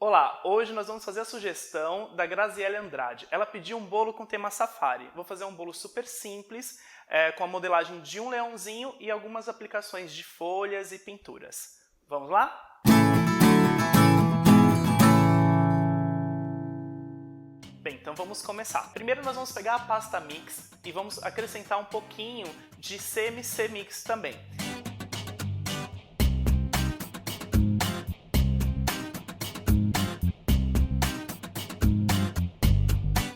Olá, hoje nós vamos fazer a sugestão da Graziele Andrade. Ela pediu um bolo com tema safari. Vou fazer um bolo super simples, com a modelagem de um leãozinho e algumas aplicações de folhas e pinturas. Vamos lá? Bem, então vamos começar. Primeiro nós vamos pegar a pasta mix e vamos acrescentar um pouquinho de CMC mix também.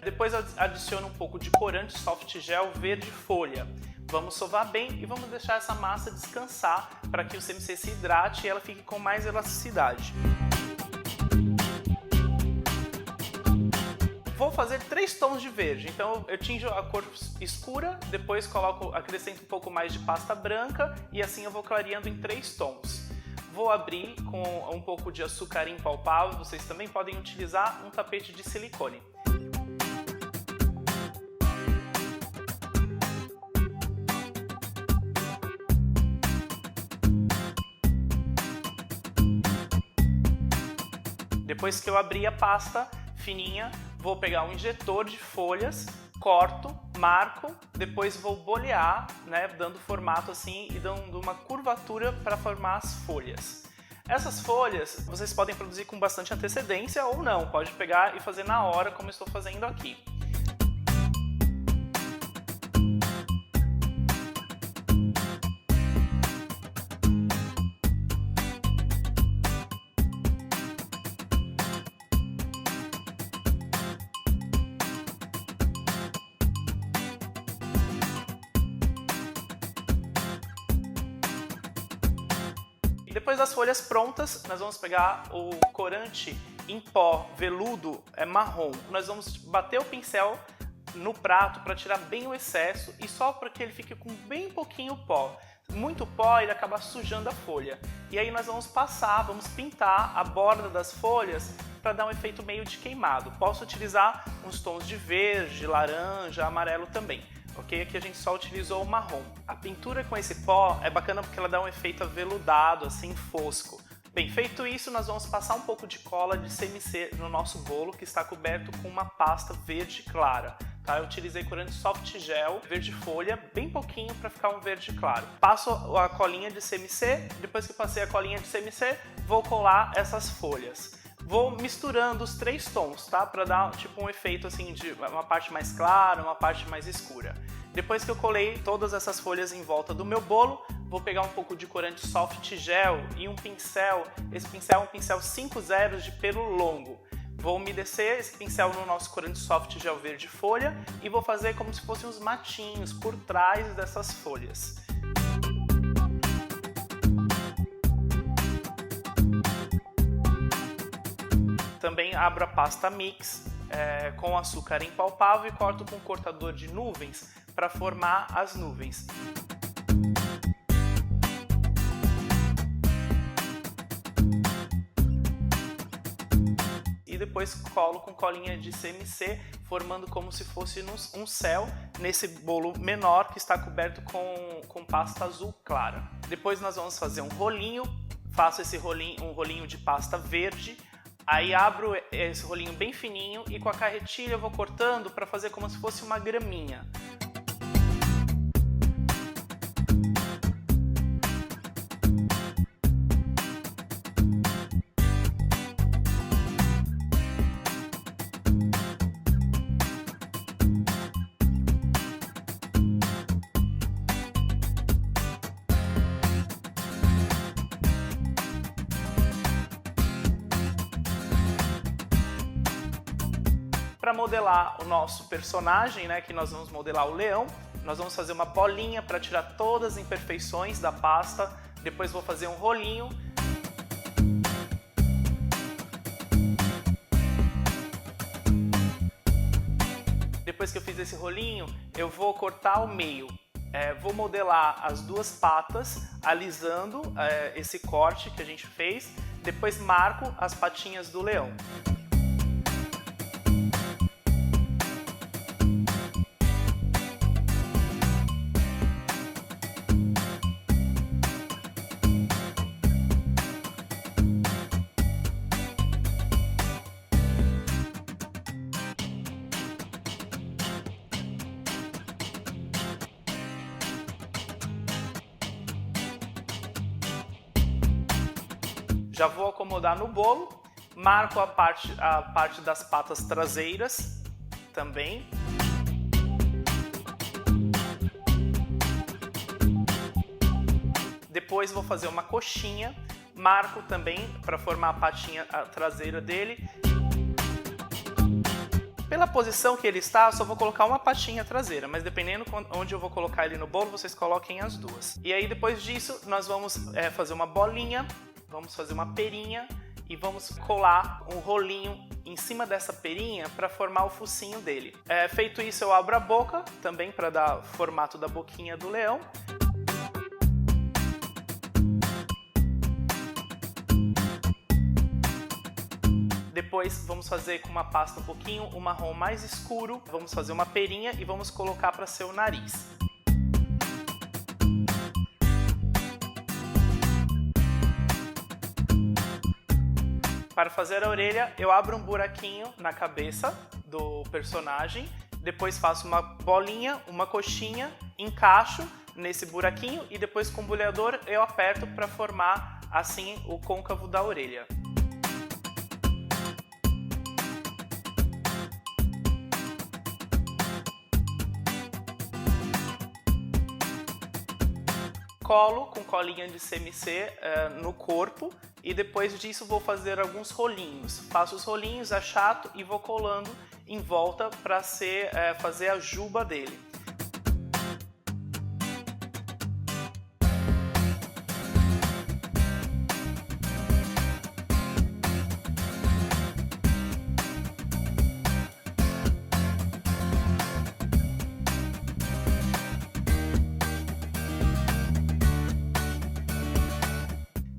Depois adiciono um pouco de corante soft gel verde folha. Vamos sovar bem e vamos deixar essa massa descansar para que o CMC se hidrate e ela fique com mais elasticidade. Vou fazer 3 tons de verde, então eu tinjo a cor escura, depois acrescento um pouco mais de pasta branca e assim eu vou clareando em 3 tons. Vou abrir com um pouco de açúcar impalpável, vocês também podem utilizar um tapete de silicone. Depois que eu abrir a pasta fininha, vou pegar um injetor de folhas, corto, marco, depois vou bolear, dando formato assim e dando uma curvatura para formar as folhas. Essas folhas vocês podem produzir com bastante antecedência ou não, pode pegar e fazer na hora como eu estou fazendo aqui. Depois das folhas prontas, nós vamos pegar o corante em pó veludo marrom. Nós vamos bater o pincel no prato para tirar bem o excesso e só para que ele fique com bem pouquinho pó. Muito pó, ele acaba sujando a folha. E aí nós vamos vamos pintar a borda das folhas para dar um efeito meio de queimado. Posso utilizar uns tons de verde, laranja, amarelo também. Ok? Aqui a gente só utilizou o marrom. A pintura com esse pó é bacana porque ela dá um efeito aveludado, assim, fosco. Bem, feito isso, nós vamos passar um pouco de cola de CMC no nosso bolo, que está coberto com uma pasta verde clara. Tá? Eu utilizei corante soft gel, verde folha, bem pouquinho para ficar um verde claro. Passo a colinha de CMC, depois que passei a colinha de CMC, vou colar essas folhas. Vou misturando os 3 tons, tá? Para dar tipo um efeito assim de uma parte mais clara, uma parte mais escura. Depois que eu colei todas essas folhas em volta do meu bolo, vou pegar um pouco de corante soft gel e um pincel. Esse pincel é um pincel 5-0 de pelo longo. Vou umedecer esse pincel no nosso corante soft gel verde folha e vou fazer como se fossem uns matinhos por trás dessas folhas. Também abro a pasta mix com açúcar impalpável e corto com um cortador de nuvens para formar as nuvens. E depois colo com colinha de CMC, formando como se fosse um céu nesse bolo menor que está coberto com pasta azul clara. Depois nós vamos fazer um rolinho, faço um rolinho de pasta verde. Aí abro esse rolinho bem fininho e com a carretilha eu vou cortando para fazer como se fosse uma graminha. Para modelar o nosso personagem, que nós vamos modelar o leão, nós vamos fazer uma bolinha para tirar todas as imperfeições da pasta. Depois vou fazer um rolinho. Depois que eu fiz esse rolinho, eu vou cortar ao meio. Vou modelar as 2 patas, alisando esse corte que a gente fez. Depois marco as patinhas do leão. Já vou acomodar no bolo, marco a parte das patas traseiras também. Depois vou fazer uma coxinha, marco também para formar a patinha traseira dele. Pela posição que ele está, eu só vou colocar uma patinha traseira, mas dependendo onde eu vou colocar ele no bolo, vocês coloquem as duas. E aí depois disso, nós vamos fazer uma bolinha, vamos fazer uma perinha e vamos colar um rolinho em cima dessa perinha para formar o focinho dele. Feito isso, eu abro a boca também para dar formato da boquinha do leão. Depois vamos fazer com uma pasta um pouquinho, um marrom mais escuro. Vamos fazer uma perinha e vamos colocar para ser o nariz. Para fazer a orelha, eu abro um buraquinho na cabeça do personagem. Depois faço uma bolinha, uma coxinha, encaixo nesse buraquinho e depois com o boleador eu aperto para formar assim o côncavo da orelha. Colo com colinha de CMC no corpo e depois disso vou fazer alguns rolinhos. Faço os rolinhos, achato e vou colando em volta para fazer a juba dele.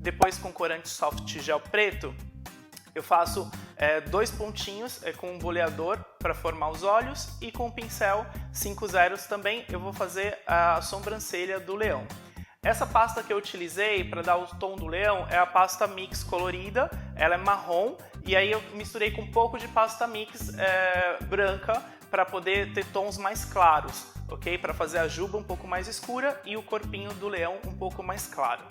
Depois, com corante soft gel preto, eu faço 2 pontinhos com um boleador para formar os olhos e com o pincel 5 zeros também eu vou fazer a sobrancelha do leão. Essa pasta que eu utilizei para dar o tom do leão é a pasta mix colorida, ela é marrom e aí eu misturei com um pouco de pasta mix branca para poder ter tons mais claros, ok? Para fazer a juba um pouco mais escura e o corpinho do leão um pouco mais claro.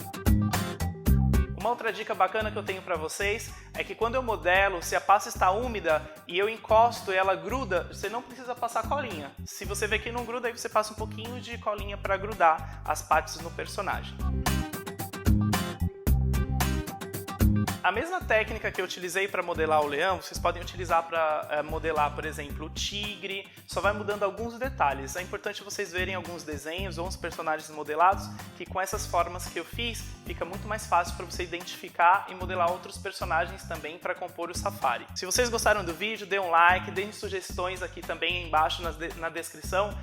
Uma outra dica bacana que eu tenho para vocês é que quando eu modelo, se a pasta está úmida e eu encosto e ela gruda, você não precisa passar colinha. Se você vê que não gruda, aí você passa um pouquinho de colinha para grudar as partes no personagem. A mesma técnica que eu utilizei para modelar o leão, vocês podem utilizar para modelar, por exemplo, o tigre, só vai mudando alguns detalhes. É importante vocês verem alguns desenhos ou uns personagens modelados, que com essas formas que eu fiz, fica muito mais fácil para você identificar e modelar outros personagens também para compor o safari. Se vocês gostaram do vídeo, dê um like, deem sugestões aqui também embaixo na descrição.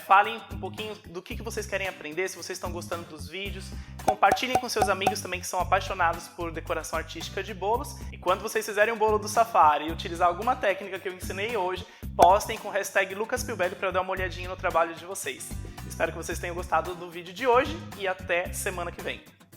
Falem um pouquinho do que vocês querem aprender, se vocês estão gostando dos vídeos. Compartilhem com seus amigos também que são apaixonados por decoração artística de bolos. E quando vocês fizerem um bolo do safari e utilizar alguma técnica que eu ensinei hoje, postem com o hashtag LucasPilbelli para eu dar uma olhadinha no trabalho de vocês. Espero que vocês tenham gostado do vídeo de hoje e até semana que vem.